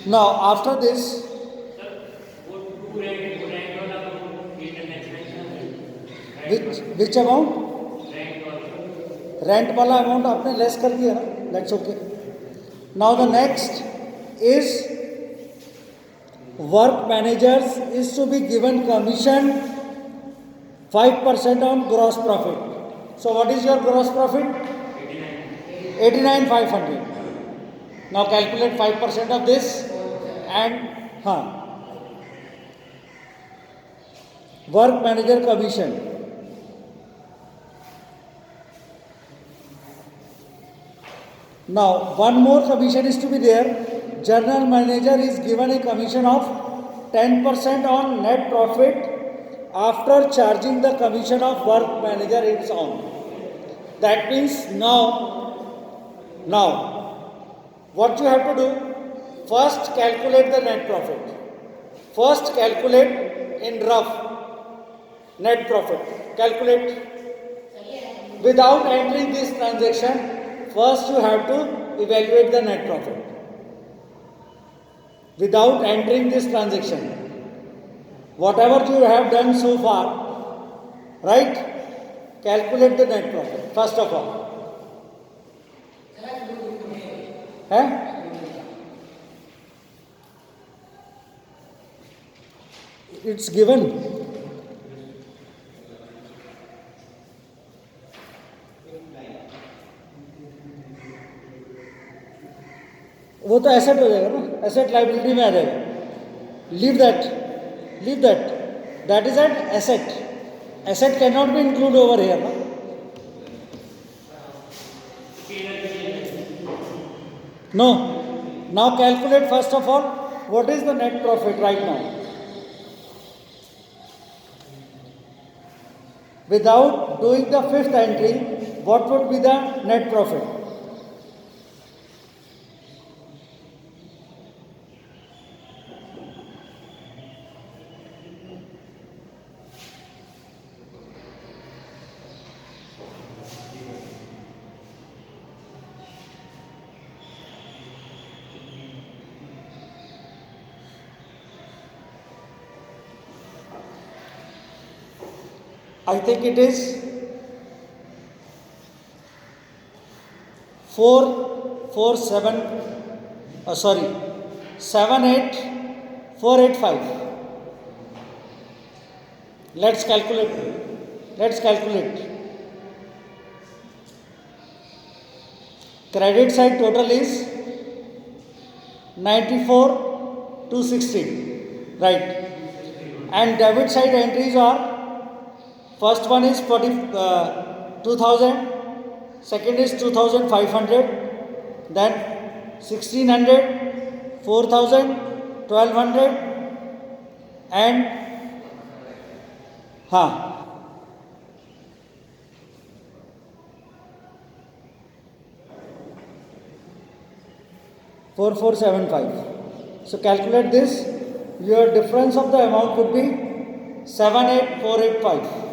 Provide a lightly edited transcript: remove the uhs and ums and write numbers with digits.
Now after this, which amount? Rent वाला amount आपने less कर दिया ना, that's okay. Now the next is work managers is to be given commission 5% on gross profit. So what is your gross profit? 89,500. Now calculate 5% of this and work manager commission. Now one more commission is to be there. General manager is given a commission of 10% on net profit after charging the commission of work manager its own. That means now what you have to do, first calculate the net profit. First calculate in rough net profit. Calculate without entering this transaction. First you have to evaluate the net profit without entering this transaction. Whatever you have done so far, right? Calculate the net profit first of all. It's given. वो तो asset हो जाएगा ना, asset liability में आ जाएगा. Leave that, that is an asset. Asset can not be include over here ना. No. Now calculate first of all what is the net profit right now. Without doing the fifth entry, what would be the net profit? I think it is 78485. Let's calculate. Credit side total is 94,216, right? And debit side entries are, first one is 2,000, second is 2,500, then 1,600, 4,000, 1,200, and 4,475. So calculate this. Your difference of the amount would be 7,8,485.